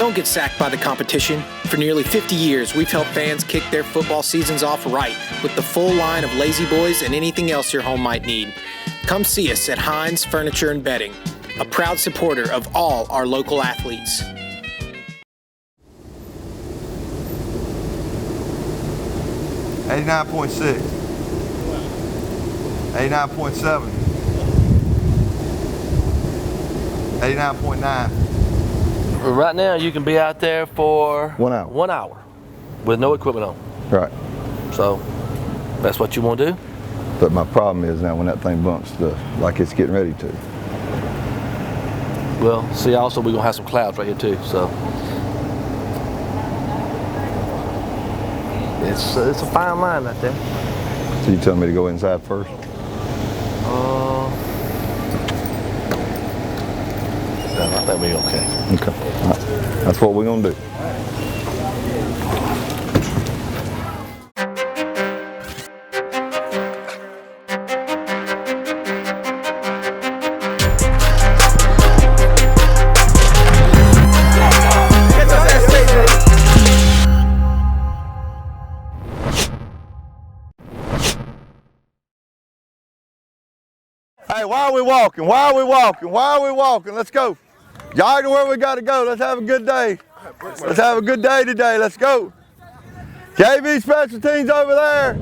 Don't get sacked by the competition. For nearly 50 years, we've helped fans kick their football seasons off right with the full line of Lazy Boys and anything else your home might need. Come see us at Hines Furniture and Bedding, a proud supporter of all our local athletes. 89.6, 89.7, 89.9. Right now, you can be out there for 1 hour. 1 hour with no equipment on. Right. So that's what you want to do? But my problem is now when that thing bumps like it's getting ready to. Well, see, also we're gonna have some clouds right here too, so it's a fine line out there. So you telling me to go inside first? No, I think we're okay. Okay. Right. That's what we're gonna do. Hey, why are we walking? Why are we walking? Why are we walking? Let's go. Y'all know where we got to go. Let's have a good day. Let's have a good day today. Let's go. JV special teams over there.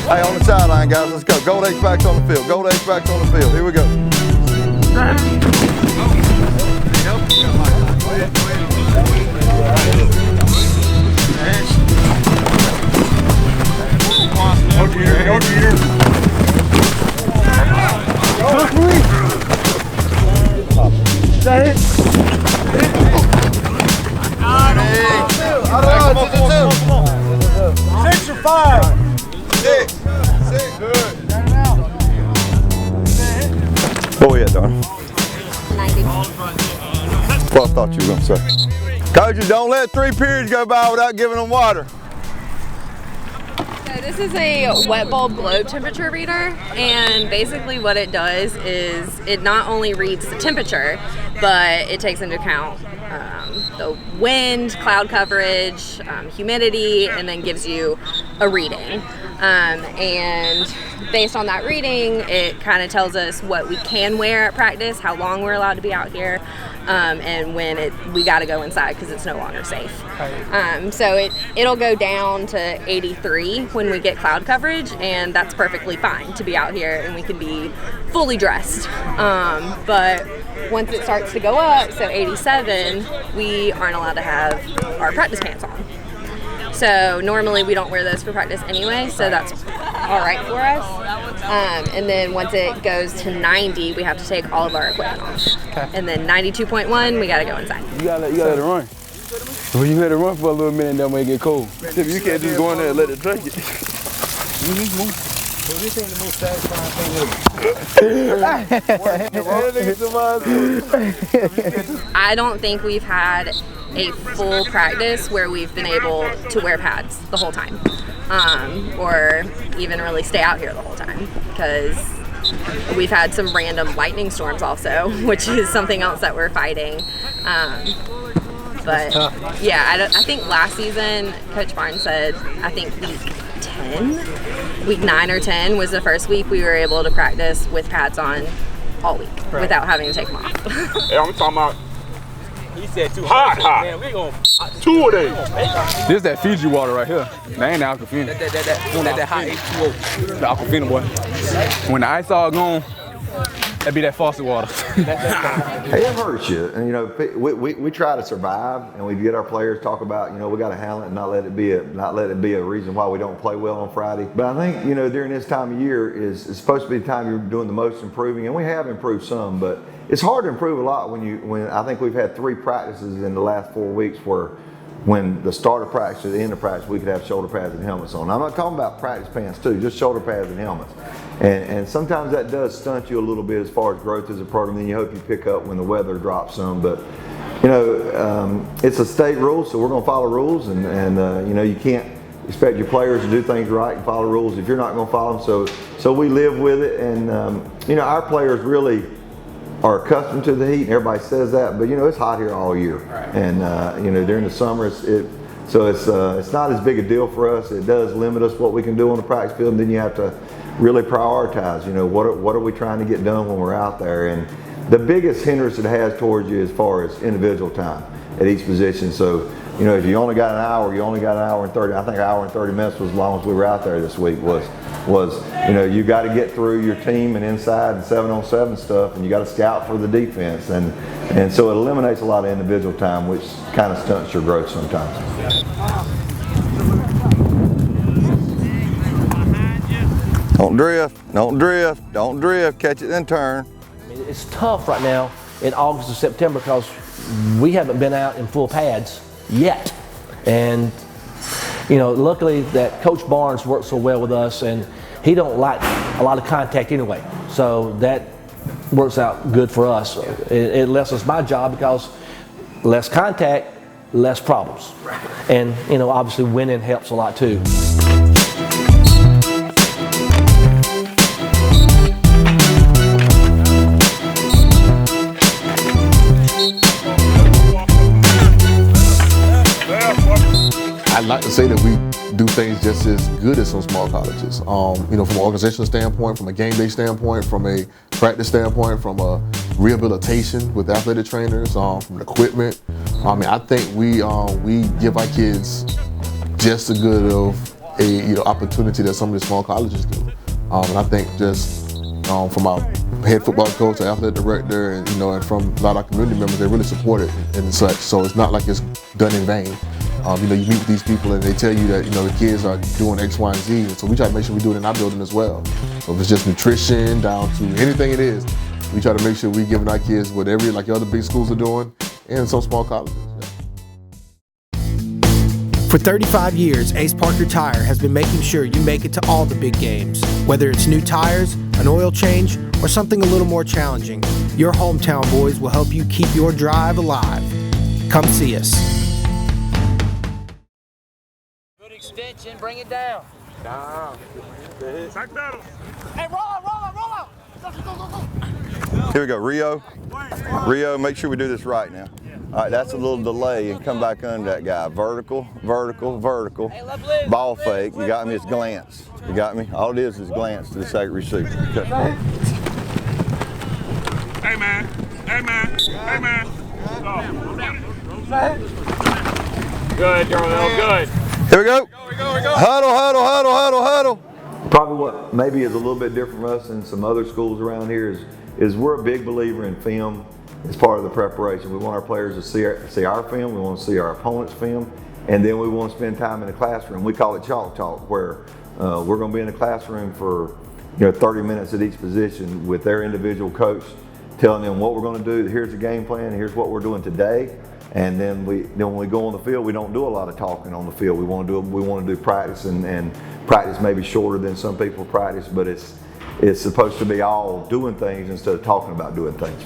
Hey, on the sideline, guys. Let's go. Gold H-backs on the field. Gold H-backs on the field. Here we go. Go Jeter, go Jeter. That it? Come on. 6 or 5? 6. Good. Go ahead, Don. 90. Well, I thought you were going to say. Coaches, don't let 3 periods go by without giving them water. So this is a wet bulb globe temperature reader, and basically what it does is it not only reads the temperature, but it takes into account the wind, cloud coverage, humidity, and then gives you a reading. And based on that reading, it kind of tells us what we can wear at practice, how long we're allowed to be out here, and when we got to go inside because it's no longer safe. So it'll go down to 83 when we get cloud coverage, and that's perfectly fine to be out here, and we can be fully dressed. But once it starts to go up, so 87, we aren't allowed to have our practice pants on. So normally we don't wear those for practice anyway, so that's all right for us. And then once it goes to 90, we have to take all of our equipment off. Okay. And then 92.1, we gotta go inside. You gotta let it run. When you let it run for a little minute, that might get cold. You can't just go in there and let it drink it. What do you think the most satisfying thing is? I don't think we've had a full practice where we've been able to wear pads the whole time, or even really stay out here the whole time, because we've had some random lightning storms also, which is something else that we're fighting. But yeah, I think last season, Coach Barnes said, I think week 9 or 10 was the first week we were able to practice with pads on all week without having to take them off. Hey, I'm talking about. He said too hot. Man, we gonna 2 of them. This is that Fiji water right here. That ain't the Aquafina. that hot H2O. The Aquafina, boy. When the ice all gone, that'd be that faucet water. Hey, it hurts you. And, you know, we try to survive, and we get our players talk about, you know, we got to handle it and not let it be a reason why we don't play well on Friday. But I think, you know, during this time of year is supposed to be the time you're doing the most improving, and we have improved some, but it's hard to improve a lot when I think we've had 3 practices in the last 4 weeks where when the start of practice to the end of practice, we could have shoulder pads and helmets on. I'm not talking about practice pants too, just shoulder pads and helmets. And sometimes that does stunt you a little bit as far as growth as a program, and you hope you pick up when the weather drops some. But, you know, it's a state rule, so we're going to follow rules, and you know, you can't expect your players to do things right and follow rules if you're not going to follow them. So we live with it, and you know, our players really are accustomed to the heat, and everybody says that, but you know, it's hot here all year. Right. And you know, during the summer, so it's not as big a deal for us. It does limit us what we can do on the practice field, and then you have to really prioritize. You know, what are we trying to get done when we're out there? And the biggest hindrance it has towards you as far as individual time at each position. So, you know, if you only got an hour, you only got an hour and 30. I think an hour and 30 minutes was as long as we were out there this week. Was you know, you got to get through your team and inside and 7-on-7 stuff, and you got to scout for the defense, and so it eliminates a lot of individual time, which kind of stunts your growth sometimes. Don't drift, catch it then turn. I mean, it's tough right now in August and September because we haven't been out in full pads yet. And, you know, luckily that Coach Barnes works so well with us, and he don't like a lot of contact anyway. So that works out good for us. It lessens my job because less contact, less problems. And, you know, obviously winning helps a lot too. I'd like to say that we do things just as good as some small colleges. You know, from an organizational standpoint, from a game day standpoint, from a practice standpoint, from a rehabilitation with athletic trainers, from equipment. I mean, I think we give our kids just as good of a opportunity that some of the small colleges do. And I think just from our head football coach, our athletic director, and and from a lot of our community members, they really support it and such. So it's not like it's done in vain. You meet with these people and they tell you that the kids are doing X, Y, and Z. And so we try to make sure we do it in our building as well. So if it's just nutrition down to anything it is, we try to make sure we're giving our kids whatever like the other big schools are doing and some small colleges. For 35 years, Ace Parker Tire has been making sure you make it to all the big games. Whether it's new tires, an oil change, or something a little more challenging, your hometown boys will help you keep your drive alive. Come see us. Good extension, bring it down. Down. Back pedal. Hey, roll out. Go. Here we go, Rio. Rio, make sure we do this right now. All right, that's a little delay and come back under that guy. Vertical. Hey, ball fake. You got me? It's glance. You got me? All it is glance to the second receiver. Okay. Hey, man. Good, Darnell, good. Here we go. Huddle. Probably what maybe is a little bit different from us and some other schools around here is we're a big believer in film as part of the preparation. We want our players to see our film, we want to see our opponent's film, and then we want to spend time in the classroom. We call it chalk talk, where we're going to be in the classroom for 30 minutes at each position with their individual coach, telling them what we're going to do. Here's the game plan. Here's what we're doing today. And then when we go on the field, we don't do a lot of talking on the field. We want to do practice, and practice may be shorter than some people practice, but it's supposed to be all doing things instead of talking about doing things.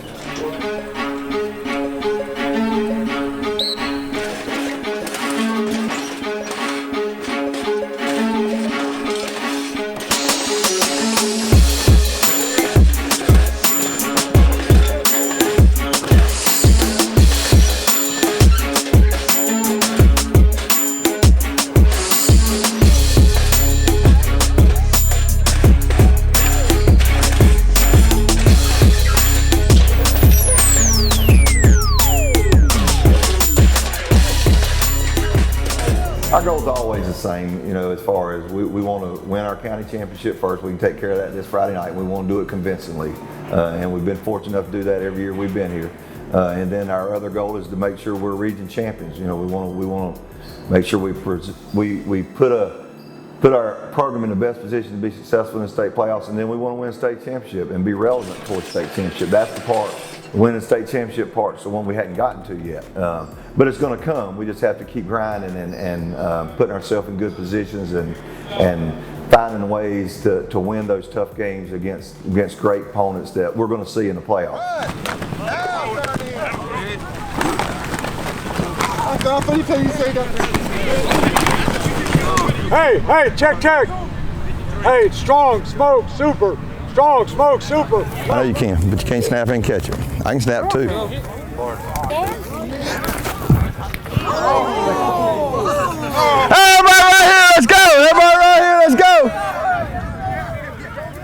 Our goal is always the same, as far as we want to win our county championship first. We can take care of that this Friday night. We want to do it convincingly, and we've been fortunate enough to do that every year we've been here. And then our other goal is to make sure we're region champions. We want to make sure we put our program in the best position to be successful in the state playoffs, and then we want to win a state championship and be relevant towards state championship. That's the part. Winning the state championship part's the one we hadn't gotten to yet, but it's going to come. We just have to keep grinding and putting ourselves in good positions and finding ways to win those tough games against great opponents that we're going to see in the playoffs. I thought you said that. Hey, check. Hey, strong, smoke, super. Strong, smoke, super. I know you can, but you can't snap and catch it. I can snap too. Everybody right here, let's go! Everybody right here, let's go!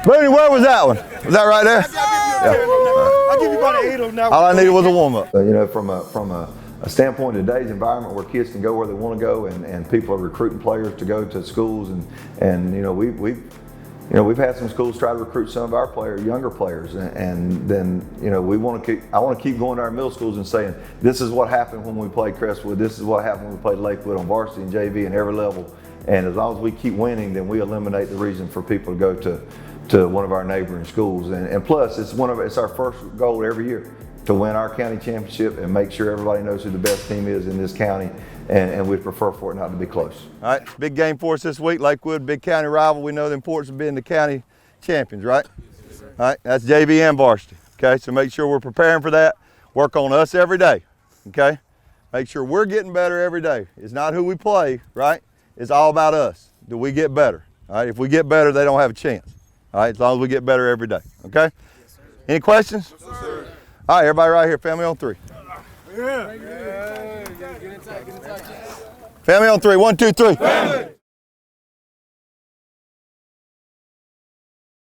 Mooney, where was that one? Was that right there? Yeah. I'll give you about an 8 on that one. All I needed was a warm-up. You know, from a standpoint of today's environment where kids can go where they want to go and people are recruiting players to go to schools and you know, we've had some schools try to recruit some of our younger players, and then you know I want to keep going to our middle schools and saying this is what happened when we played Crestwood, this is what happened when we played Lakewood on varsity and JV and every level, and as long as we keep winning, then we eliminate the reason for people to go to one of our neighboring schools, and plus it's our first goal every year to win our county championship and make sure everybody knows who the best team is in this county. And we'd prefer for it not to be close. All right, big game for us this week. Lakewood, big county rival. We know the importance of being the county champions, right? All right, that's JV and varsity. Okay, so make sure we're preparing for that. Work on us every day. Okay, make sure we're getting better every day. It's not who we play, right? It's all about us. Do we get better? All right, if we get better, they don't have a chance. All right, as long as we get better every day. Okay. Any questions? Yes, sir. All right, everybody right here. Family on 3. Yeah. Family on 3. 1, 2, 3. Family.